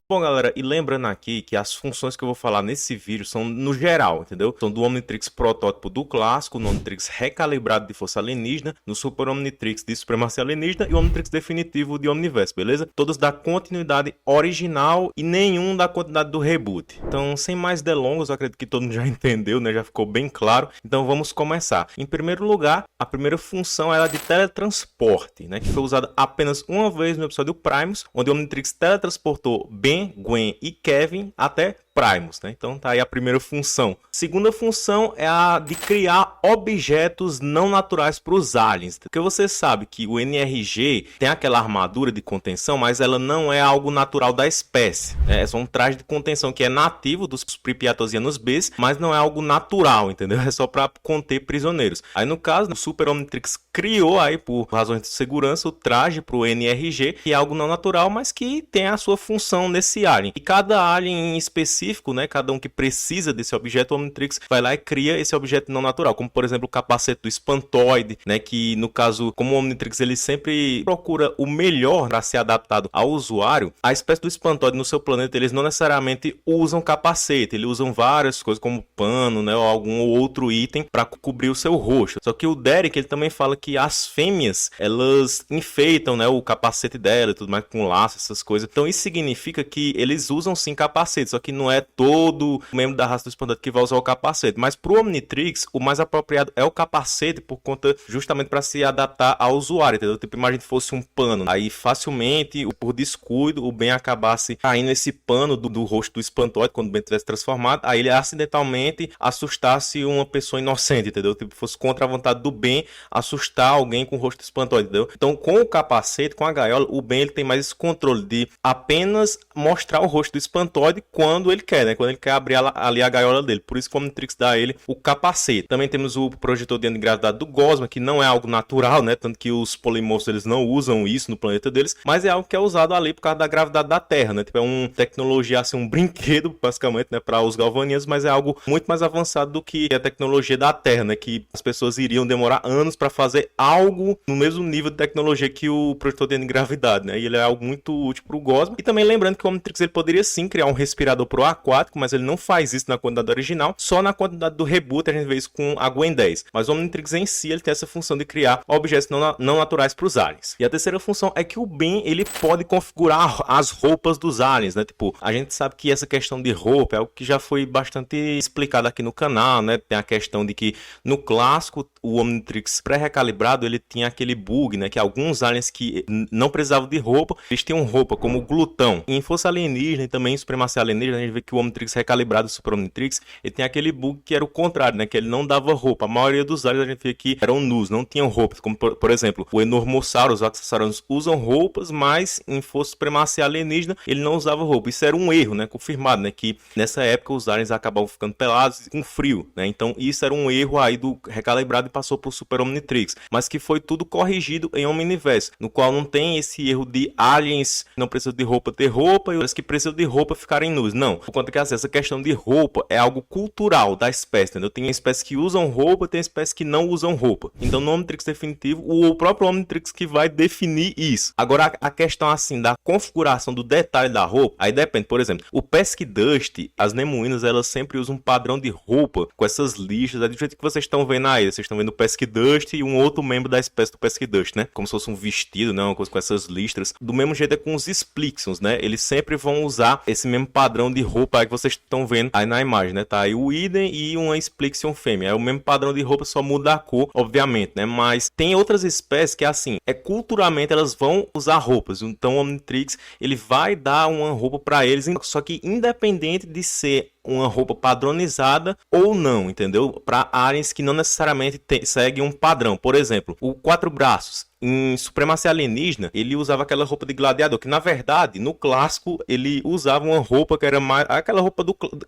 Bom, galera, e lembrando aqui que as funções que eu vou falar nesse vídeo são no geral, entendeu? São do Omnitrix protótipo do clássico, no Omnitrix recalibrado de força alienígena, no Super Omnitrix de supremacia alienígena e o Omnitrix definitivo de Omniverse, beleza? Todos da continuidade original e nenhum da continuidade do reboot. Então, sem mais delongas, eu acredito que todo mundo já entendeu, né? Já ficou bem claro. Então, vamos começar. Em primeiro lugar, a primeira função é a de teletransporte, né? Que foi usada apenas uma vez no episódio Primus, onde o Omnitrix teletransportou Ben, Gwen e Kevin até Primus, né? Então tá aí a primeira função. Segunda função é a de criar objetos não naturais para os aliens. Porque você sabe que o NRG tem aquela armadura de contenção, mas ela não é algo natural da espécie, né? É só um traje de contenção que é nativo dos Pripyatosianos B, mas não é algo natural, entendeu? É só para conter prisioneiros. Aí no caso, o Super Omnitrix criou aí por razões de segurança o traje para o NRG, que é algo não natural, mas que tem a sua função nesse alien. E cada alien em específico, né, cada um que precisa desse objeto, o Omnitrix vai lá e cria esse objeto não natural, como por exemplo o capacete do espantoide, né, que no caso, como o Omnitrix ele sempre procura o melhor para ser adaptado ao usuário, a espécie do espantoide no seu planeta, eles não necessariamente usam capacete, eles usam várias coisas como pano, né, ou algum outro item para cobrir o seu rosto. Só que o Derek, ele também fala que as fêmeas, elas enfeitam, né, o capacete dela e tudo mais com laço, essas coisas. Então isso significa que eles usam sim capacete, só que não é todo membro da raça do espantoide que vai usar o capacete. Mas pro Omnitrix, o mais apropriado é o capacete por conta justamente para se adaptar ao usuário, entendeu? Tipo, imagina que fosse um pano. Aí facilmente, por descuido, o Ben acabasse caindo nesse pano do rosto do espantoide quando o Ben tivesse transformado. Aí ele acidentalmente assustasse uma pessoa inocente, entendeu? Tipo, fosse contra a vontade do Ben assustar alguém com o rosto do espantoide, entendeu? Então, com o capacete, com a gaiola, o Ben ele tem mais esse controle de apenas mostrar o rosto do espantoide quando ele quer, né? Quando ele quer abrir ali a gaiola dele. Por isso que o Omnitrix dá a ele o capacete. Também temos o projetor de antigravidade do Gosma, que não é algo natural, né? Tanto que os polimorfos eles não usam isso no planeta deles, mas é algo que é usado ali por causa da gravidade da Terra, né? Tipo, é uma tecnologia, assim, um brinquedo, basicamente, né? Para os galvanianos, mas é algo muito mais avançado do que a tecnologia da Terra, né? Que as pessoas iriam demorar anos para fazer algo no mesmo nível de tecnologia que o projetor de antigravidade, né? E ele é algo muito útil para o Gosma. E também lembrando que o Omnitrix ele poderia sim criar um respirador pro aquático, mas ele não faz isso na quantidade original, só na quantidade do reboot a gente vê isso com a Gwen 10. Mas o Omnitrix em si ele tem essa função de criar objetos não naturais para os aliens. E a terceira função é que o Ben ele pode configurar as roupas dos aliens, né? Tipo, a gente sabe que essa questão de roupa é algo que já foi bastante explicado aqui no canal, né? Tem a questão de que no clássico o Omnitrix pré-recalibrado ele tinha aquele bug, né? Que alguns aliens que não precisavam de roupa, eles tinham roupa, como o Glutão. E em Força Alienígena e também em Supremacia Alienígena, a gente vê que o Omnitrix recalibrado, o Super Omnitrix, ele tem aquele bug que era o contrário, né? Que ele não dava roupa. A maioria dos aliens a gente vê que eram nus, não tinham roupas. Como, por exemplo, o Enormossauro, os Axosaurus usam roupas, mas em Força Supremacia Alienígena ele não usava roupa. Isso era um erro, né? Confirmado, né? Que nessa época os aliens acabavam ficando pelados com frio, né? Então isso era um erro aí do recalibrado e passou pro Super Omnitrix. Mas que foi tudo corrigido em Omniverse, no qual não tem esse erro de aliens que não precisam de roupa ter roupa e os que precisam de roupa ficarem nus. Não, por conta que assim, essa questão de roupa é algo cultural da espécie, entendeu? Tem espécies que usam roupa, tem espécies que não usam roupa. Então no Omnitrix definitivo, o próprio Omnitrix que vai definir isso. Agora a questão assim da configuração do detalhe da roupa, aí depende. Por exemplo, o Pesky Dust, as Nemuínas, elas sempre usam um padrão de roupa com essas listras, é do jeito que vocês estão vendo aí. Vocês estão vendo o Pesky Dust e um outro membro da espécie do Pesky Dust, né? Como se fosse um vestido, né? Uma coisa com essas listras. Do mesmo jeito é com os Splixions, né? Eles sempre vão usar esse mesmo padrão de roupa aí que vocês estão vendo aí na imagem, né? Tá aí o Idem e uma Splixion fêmea. É o mesmo padrão de roupa, só muda a cor, obviamente, né? Mas tem outras espécies que assim, culturalmente elas vão usar roupas. Então o Omnitrix, ele vai dar uma roupa para eles, só que independente de ser uma roupa padronizada ou não, entendeu? Para aliens que não necessariamente seguem um padrão. Por exemplo, o Quatro Braços. Em Supremacia Alienígena, ele usava aquela roupa de gladiador, que na verdade, no clássico, ele usava uma roupa que era mais aquela roupa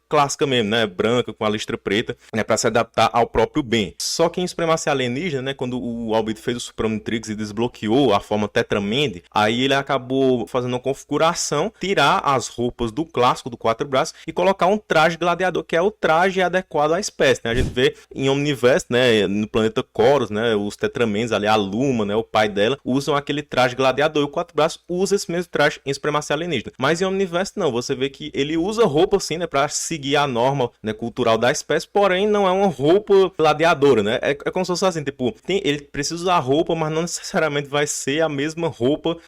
clássica mesmo, né? Branca, com a listra preta, né? Para se adaptar ao próprio Ben. Só que em Supremacia Alienígena, né? Quando o Albedo fez o Super Omnitrix e desbloqueou a forma Tetramend, aí ele acabou fazendo uma configuração, tirar as roupas do clássico, do Quatro Braços, e colocar um traje traje gladiador, que é o traje adequado à espécie, né? A gente vê em Omniverse, né, no planeta Chorus, né, os Tetramens ali, a Luma, né, o pai dela, usam aquele traje gladiador, e o Quatro Braços usa esse mesmo traje em Supremacia Alienígena. Mas em Omniverse não, você vê que ele usa roupa assim, né, pra seguir a norma, né, cultural da espécie, porém não é uma roupa gladiadora, né? É como se fosse assim, tipo, ele precisa usar roupa, mas não necessariamente vai ser a mesma roupa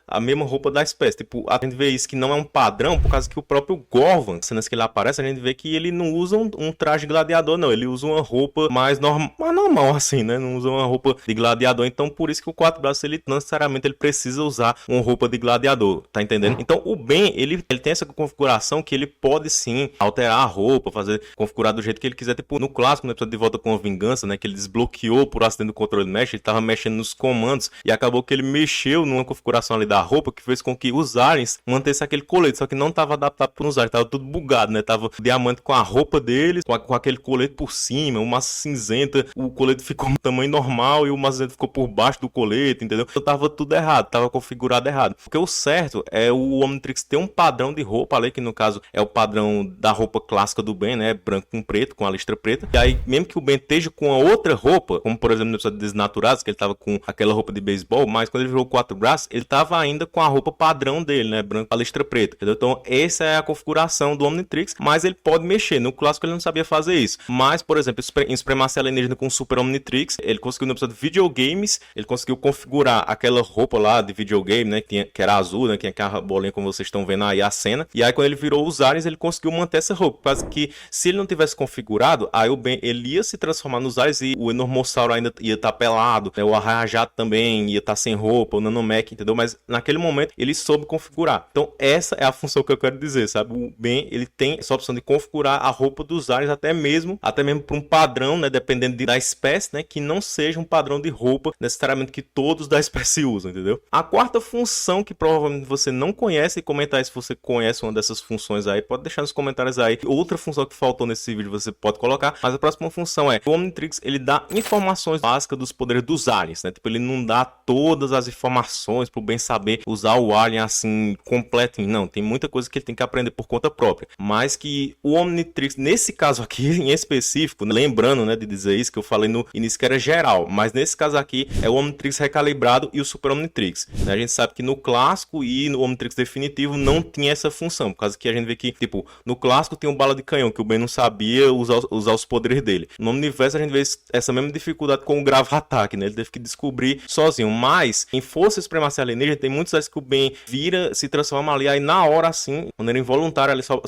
da espécie. Tipo, a gente vê isso que não é um padrão, por causa que o próprio Gorvan, cenas que ele aparece, a gente vê que ele não usa um traje gladiador, não. Ele usa uma roupa mais normal, assim, né? Não usa uma roupa de gladiador. Então, por isso que o Quatro Braços, ele não necessariamente ele precisa usar uma roupa de gladiador, tá entendendo? Então, o Ben, ele tem essa configuração que ele pode sim alterar a roupa, configurar do jeito que ele quiser. Tipo, no clássico, no episódio de Volta com a Vingança, né? Que ele desbloqueou por acidente do controle mesh, ele tava mexendo nos comandos e acabou que ele mexeu numa configuração ali da roupa que fez com que os aliens mantessem aquele colete, só que não tava adaptado para os aliens, tava tudo bugado, né? Tava o diamante com a roupa deles, com aquele colete por cima, uma cinzenta, o colete ficou no tamanho normal e o cinzenta ficou por baixo do colete, entendeu? Então tava tudo errado, tava configurado errado. Porque o certo é o Omnitrix ter um padrão de roupa ali, que no caso é o padrão da roupa clássica do Ben, né? Branco com preto, com a listra preta. E aí, mesmo que o Ben esteja com a outra roupa, como por exemplo no episódio de Desnaturados, que ele tava com aquela roupa de beisebol, mas quando ele virou Quatro Braços, ele tava ainda com a roupa padrão dele, né? Branco com a listra preta, entendeu? Então essa é a configuração do Omnitrix, mas ele pode mexer. No clássico ele não sabia fazer isso. Mas, por exemplo, em Supremacia Alienígena com o Super Omnitrix, ele conseguiu no episódio de videogames, ele conseguiu configurar aquela roupa lá de videogame, né? Que era azul, né? Que tinha aquela bolinha como vocês estão vendo aí a cena. E aí quando ele virou os aliens, ele conseguiu manter essa roupa. Quase que se ele não tivesse configurado, aí o Ben, ele ia se transformar nos aliens e o Enormossauro ainda ia estar pelado, né? O Arraia-Jato também ia estar sem roupa, o Nanomech, entendeu? Mas naquele momento ele soube configurar. Então essa é a função que eu quero dizer, sabe? O Ben, ele tem essa opção de configurar a roupa dos aliens até mesmo para um padrão, né? Dependendo da espécie, né? Que não seja um padrão de roupa necessariamente que todos da espécie usam, entendeu? A quarta função que provavelmente você não conhece, e comentar aí se você conhece uma dessas funções aí, pode deixar nos comentários aí. Outra função que faltou nesse vídeo você pode colocar, mas a próxima função é o Omnitrix, ele dá informações básicas dos poderes dos aliens, né? Tipo, ele não dá todas as informações pro Ben saber usar o alien assim completo, não, tem muita coisa que ele tem que aprender por conta própria, mas que o Omnitrix, nesse caso aqui em específico, lembrando, né, de dizer isso que eu falei no início que era geral, mas nesse caso aqui é o Omnitrix recalibrado e o Super Omnitrix, né? A gente sabe que no clássico e no Omnitrix definitivo não tinha essa função, por causa que a gente vê que, tipo, no clássico tem um bala de canhão, que o Ben não sabia usar os poderes dele. No Omniverse a gente vê essa mesma dificuldade com o Grava-Ataque, né? Ele teve que descobrir sozinho, mas em Força Supremacia Alienígena tem muitas vezes que o Ben vira, se transforma ali, aí na hora assim, de maneira involuntária, ali só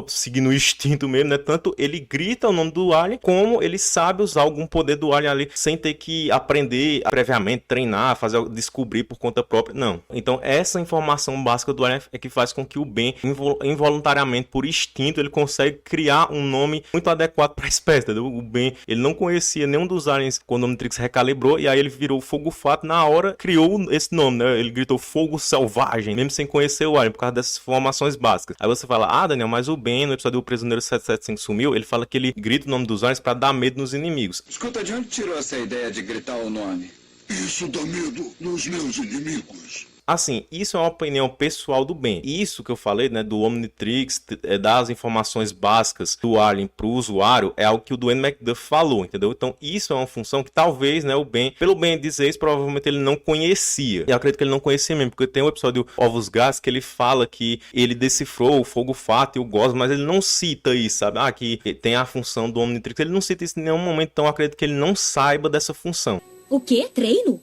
seguindo o instinto mesmo, né? Tanto ele grita o nome do alien, como ele sabe usar algum poder do alien ali, sem ter que aprender previamente, treinar, descobrir por conta própria, não. Então essa informação básica do alien é que faz com que o Ben, involuntariamente, por instinto, ele consegue criar um nome muito adequado para a espécie, entendeu? O Ben, ele não conhecia nenhum dos aliens quando o Omnitrix recalibrou, e aí ele virou Fogo Fato, na hora criou esse nome, né? Ele gritou Fogo Selvagem, mesmo sem conhecer o alien, por causa dessas informações básicas. Aí você fala, Daniel, mas o Ben, no episódio do Prisioneiro 775 sumiu, ele fala que ele grita o nome dos aliens para dar medo nos inimigos. Escuta, de onde tirou essa ideia de gritar o nome? Isso dá medo nos meus inimigos. Assim, isso é uma opinião pessoal do Ben. Isso que eu falei, né, do Omnitrix, das informações básicas do alien pro usuário, é algo que o Dwayne McDuff falou, entendeu? Então, isso é uma função que talvez, né, o Ben, pelo Ben dizer isso, provavelmente ele não conhecia. E eu acredito que ele não conhecia mesmo, porque tem um episódio Ovos Gás que ele fala que ele decifrou o Fogo Fato e o Gosma, mas ele não cita isso, sabe? Que tem a função do Omnitrix. Ele não cita isso em nenhum momento, então eu acredito que ele não saiba dessa função. O quê? Treino?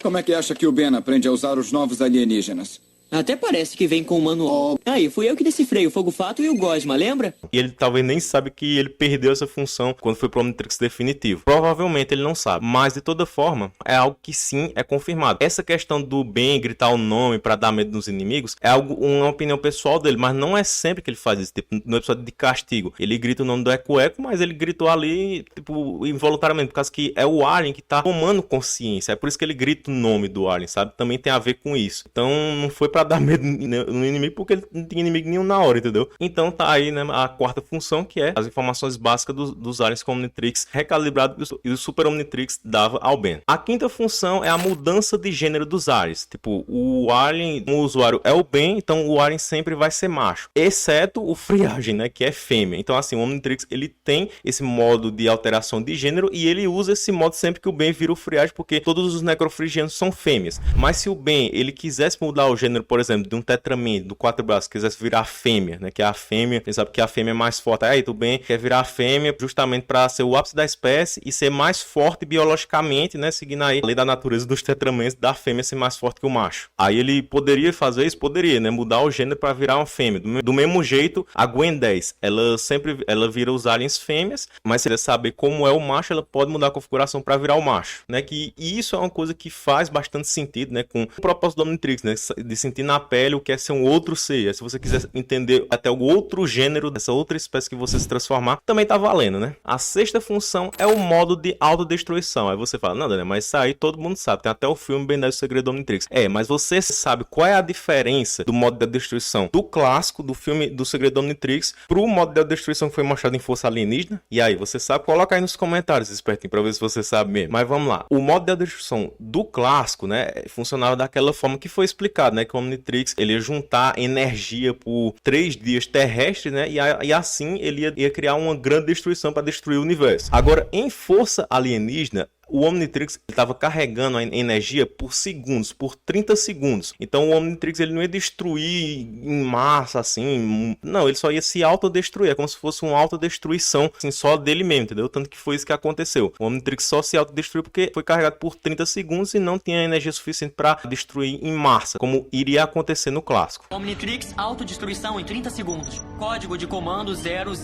Como é que acha que o Ben aprende a usar os novos alienígenas? Até parece que vem com o manual. Aí, fui eu que decifrei o Fogo Fato e o Gosma, lembra? E ele talvez nem sabe que ele perdeu essa função quando foi pro Omnitrix definitivo. Provavelmente ele não sabe. Mas, de toda forma, é algo que sim é confirmado. Essa questão do Ben gritar o nome pra dar medo nos inimigos é uma opinião pessoal dele, mas não é sempre que ele faz isso. Tipo, no episódio de Castigo, ele grita o nome do Eco Eco, mas ele gritou ali, tipo, involuntariamente, por causa que é o alien que tá tomando consciência. É por isso que ele grita o nome do alien, sabe? Também tem a ver com isso. Então, não foi pra dar medo no inimigo, porque ele não tinha inimigo nenhum na hora, entendeu? Então tá aí, né, a quarta função, que é as informações básicas dos aliens com o Omnitrix recalibrado e o Super Omnitrix dava ao Ben. A quinta função é a mudança de gênero dos aliens. Tipo, o alien, o usuário é o Ben, então o alien sempre vai ser macho, exceto o Friagem, né, que é fêmea. Então assim, o Omnitrix, ele tem esse modo de alteração de gênero e ele usa esse modo sempre que o Ben vira o Friagem, porque todos os necrofrigianos são fêmeas. Mas se o Ben, ele quisesse mudar o gênero, por exemplo, de um Tetraman, do quatro braços, quisesse virar fêmea, né, que é a fêmea, quem sabe que a fêmea é mais forte. Aí, o Ben quer virar fêmea justamente para ser o ápice da espécie e ser mais forte biologicamente, né, seguindo aí a lei da natureza dos Tetramans, da fêmea ser mais forte que o macho. Aí ele poderia fazer isso? Poderia, né, mudar o gênero para virar uma fêmea. Do mesmo jeito, a Gwen 10, ela vira os aliens fêmeas, mas se ela saber como é o macho, ela pode mudar a configuração para virar o macho, né, que isso é uma coisa que faz bastante sentido, né, com o propósito do Omnitrix, né, de sentir na pele o que é ser um outro ser. Se você quiser entender até o outro gênero dessa outra espécie que você se transformar, também tá valendo, né? A sexta função é o modo de autodestruição. Aí você fala, não, Daniel, mas isso aí todo mundo sabe, tem até o filme Ben 10 o Segredo do Omnitrix. Mas você sabe qual é a diferença do modo de destruição do clássico, do filme do Segredo do Omnitrix, pro modo de destruição que foi mostrado em Força Alienígena? E aí, você sabe? Coloca aí nos comentários, espertinho, pra ver se você sabe mesmo. Mas vamos lá. O modo de destruição do clássico, né, funcionava daquela forma que foi explicado, né, que o Omnitrix, ele ia juntar energia por 3 dias terrestres, né, e assim ele ia criar uma grande destruição para destruir o universo. Agora, em Força Alienígena, o Omnitrix estava carregando a energia por segundos, por 30 segundos. Então o Omnitrix, ele não ia destruir em massa, assim. Não, ele só ia se autodestruir. É como se fosse uma autodestruição, assim, só dele mesmo, entendeu? Tanto que foi isso que aconteceu. O Omnitrix só se autodestruiu porque foi carregado por 30 segundos e não tinha energia suficiente para destruir em massa, como iria acontecer no clássico. Omnitrix, autodestruição em 30 segundos. Código de comando 000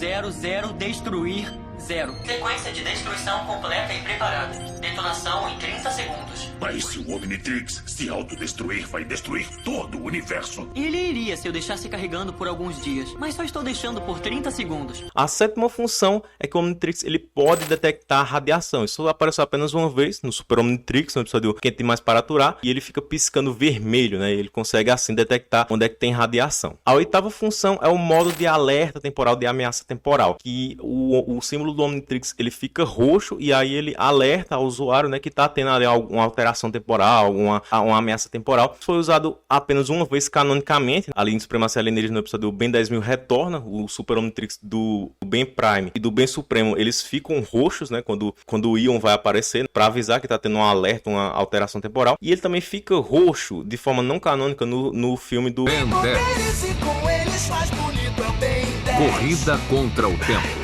destruir 0. Sequência de destruição completa e preparada. Detonação em 30 segundos. Mas se o Omnitrix se autodestruir, vai destruir todo o universo. Ele iria se eu deixasse carregando por alguns dias, mas só estou deixando por 30 segundos. A sétima função é que o Omnitrix, ele pode detectar radiação. Isso apareceu apenas uma vez no Super Omnitrix, no episódio Quem Tem Mais Para Aturar, e ele fica piscando vermelho, né? Ele consegue assim detectar onde é que tem radiação. A oitava função é o modo de alerta temporal, de ameaça temporal, que o símbolo do Omnitrix, ele fica roxo e aí ele alerta ao usuário, né, que tá tendo ali alguma alteração temporal, uma ameaça temporal. Isso foi usado apenas uma vez canonicamente, ali em Supremacia Alienígena, no episódio do Ben 10.000 retorna, o Super Omnitrix do Ben Prime e do Ben Supremo, eles ficam roxos, né, quando o Ion vai aparecer, para avisar que tá tendo um alerta, uma alteração temporal, e ele também fica roxo de forma não canônica no filme do Ben 10. Corrida contra o tempo.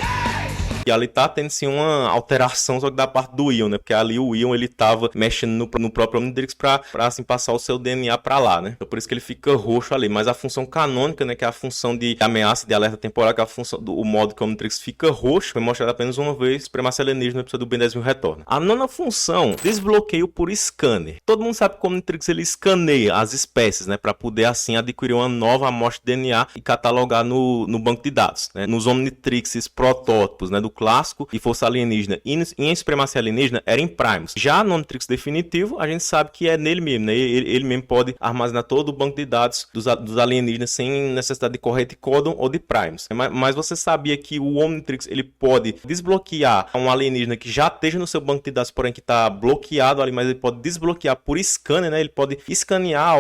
E ali tá tendo sim uma alteração, só que da parte do Ion, né? Porque ali o Ion, ele tava mexendo no próprio Omnitrix pra assim passar o seu DNA pra lá, né? Então por isso que ele fica roxo ali. Mas a função canônica, né? Que é a função de ameaça, de alerta temporal, que é a função o modo que o Omnitrix fica roxo, foi mostrado apenas uma vez, Supremacia Alienígena, no episódio do Ben 10.000 retorna. A nona função, desbloqueio por scanner. Todo mundo sabe que o Omnitrix, ele escaneia as espécies, né? Pra poder assim adquirir uma nova amostra de DNA e catalogar no banco de dados, né? Nos Omnitrixes protótipos, né? Do clássico e Força Alienígena e em Supremacia Alienígena era em Primus. Já no Omnitrix definitivo, a gente sabe que é nele mesmo, né? Ele mesmo pode armazenar todo o banco de dados dos alienígenas sem necessidade de corrente códon ou de Primus. Mas você sabia que o Omnitrix, ele pode desbloquear um alienígena que já esteja no seu banco de dados, porém que está bloqueado ali, mas ele pode desbloquear por scanner, né? Ele pode escanear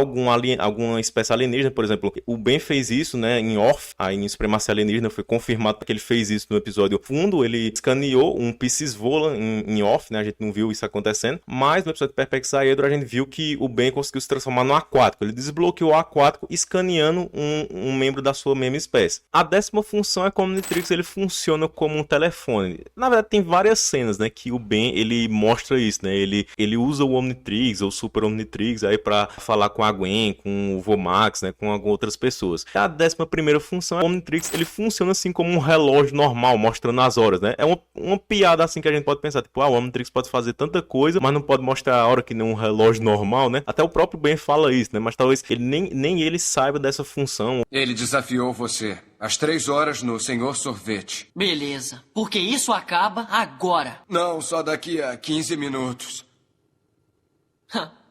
alguma espécie alienígena, por exemplo. O Ben fez isso, né? Em Off, aí em Supremacia Alienígena foi confirmado que ele fez isso no episódio fundo. Ele escaneou um Piscis Volan em Off, né? A gente não viu isso acontecendo, mas no episódio de Perpex Aedro a gente viu que o Ben conseguiu se transformar no aquático. Ele desbloqueou o aquático escaneando um membro da sua mesma espécie. A décima função é que o Omnitrix, ele funciona como um telefone. Na verdade tem várias cenas, né, que o Ben, ele mostra isso, né? Ele usa o Omnitrix ou o Super Omnitrix aí para falar com a Gwen, com o Vomax, né, com outras pessoas. A 11ª função, o Omnitrix, ele funciona assim como um relógio normal, mostrando as horas, né? É uma piada assim que a gente pode pensar, tipo, o Omnitrix pode fazer tanta coisa, mas não pode mostrar a hora que nem um relógio normal, né? Até o próprio Ben fala isso, né? Mas talvez ele nem ele saiba dessa função. Ele desafiou você às 3 horas no Senhor Sorvete. Beleza, porque isso acaba agora. Não, só daqui a 15 minutos.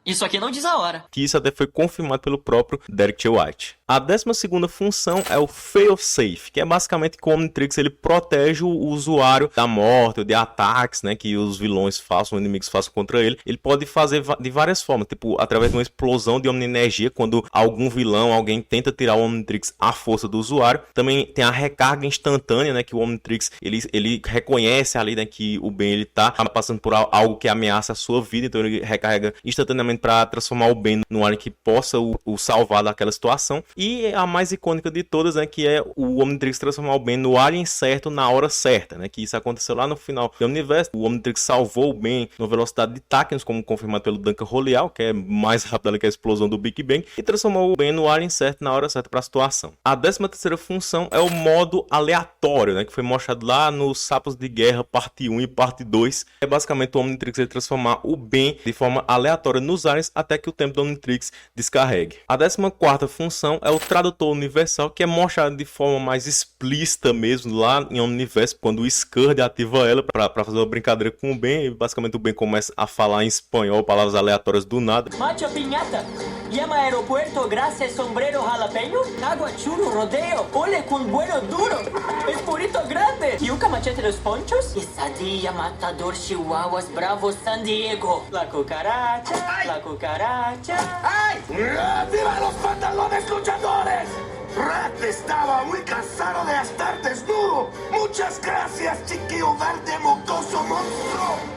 Isso aqui não diz a hora. Que isso até foi confirmado pelo próprio Derek J. White. A 12ª função é o Failsafe, que é basicamente que o Omnitrix ele protege o usuário da morte ou de ataques, né, que os vilões façam, os inimigos façam contra ele. Ele pode fazer de várias formas, tipo através de uma explosão de Omni-energia, quando algum vilão, alguém tenta tirar o Omnitrix à força do usuário. Também tem a recarga instantânea, né, que o Omnitrix ele reconhece ali, né, que o Ben ele tá passando por algo que ameaça a sua vida, então ele recarrega instantaneamente para transformar o Ben num alien que possa o salvar daquela situação. E a mais icônica de todas, né, que é o Omnitrix transformar o Ben no alien certo na hora certa, né, que isso aconteceu lá no final do universo. O Omnitrix salvou o Ben na velocidade de Tachyon, como confirmado pelo Duncan Roleal, que é mais rápido ali que a explosão do Big Bang, e transformou o Ben no alien certo na hora certa para a situação. A 13ª função é o modo aleatório, né, que foi mostrado lá nos Sapos de Guerra parte 1 e parte 2. É basicamente o Omnitrix ele transformar o Ben de forma aleatória nos aliens até que o tempo do Omnitrix descarregue. A 14ª função é o tradutor universal, que é mostrado de forma mais explícita mesmo lá em Omniverse, quando o Scud ativa ela para fazer uma brincadeira com o Ben, e basicamente o Ben começa a falar em espanhol palavras aleatórias do nada. Macho piñata, llama aeropuerto, gracias, sombrero jalapeño, agua churro, rodeo, ole con vuelo duro, espurito grande, yuca machete los ponchos, quesadilla, matador, chihuahuas, bravo, San Diego, la cucaracha, la cucaracha. ¡Ay! ¡Viva los pantalones luchadores! Rat estaba muy cansado de estar desnudo. Muchas gracias, chiquillo verde mocoso monstruo.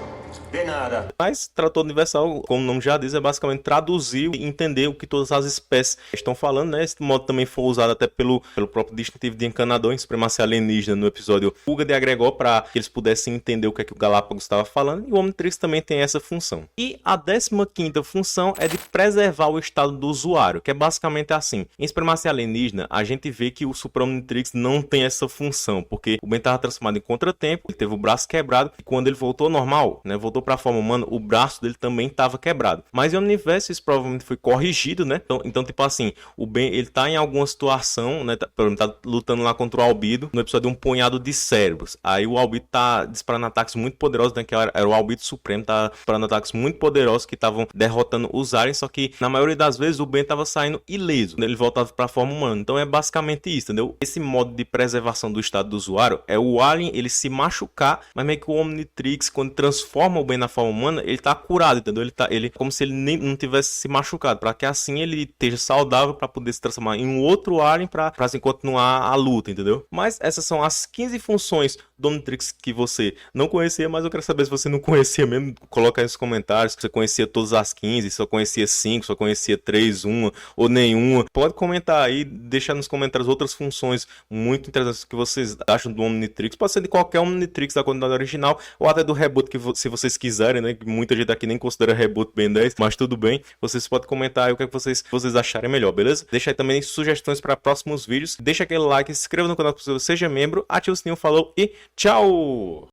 De nada. Mas tradutor universal, como o nome já diz, é basicamente traduzir e entender o que todas as espécies estão falando, né? Esse modo também foi usado até pelo próprio distintivo de encanador em Supremacia Alienígena no episódio Fuga de Agregor, para que eles pudessem entender o que é que o Galápagos estava falando, e o Omnitrix também tem essa função. E a 15ª função é de preservar o estado do usuário, que é basicamente assim. Em Supremacia Alienígena, a gente vê que o Super Omnitrix não tem essa função, porque o Ben estava transformado em contratempo, ele teve o braço quebrado, e quando ele voltou ao normal, né, voltou para a forma humana, o braço dele também estava quebrado. Mas em Omniverse isso provavelmente foi corrigido, né? Então tipo assim, o Ben ele tá em alguma situação, né? Tá lutando lá contra o Albedo no episódio de um punhado de cérebros. Aí o Albedo tá disparando ataques muito poderosos, né? Que era o Albedo Supremo, tá disparando ataques muito poderosos que estavam derrotando os aliens, só que na maioria das vezes o Ben tava saindo ileso, né? Ele voltava para a forma humana. Então é basicamente isso, entendeu? Esse modo de preservação do estado do usuário é o alien ele se machucar, mas meio que o Omnitrix, quando transforma o Ben na forma humana, ele tá curado, entendeu? Ele como se ele nem não tivesse se machucado, para que assim ele esteja saudável para poder se transformar em um outro alien para assim continuar a luta, entendeu? Mas essas são as 15 funções do Omnitrix que você não conhecia, mas eu quero saber se você não conhecia mesmo, coloca aí nos comentários se você conhecia todas as 15, se só conhecia 5, só conhecia 3, uma ou nenhuma. Pode comentar aí, deixar nos comentários outras funções muito interessantes que vocês acham do Omnitrix. Pode ser de qualquer Omnitrix da quantidade original ou até do reboot, que se vocês quiserem, né? Muita gente aqui nem considera reboot Ben 10, mas tudo bem. Vocês podem comentar aí o que vocês acharem melhor, beleza? Deixa aí também sugestões para próximos vídeos. Deixa aquele like, se inscreva no canal se você seja membro, ative o sininho, falou e tchau!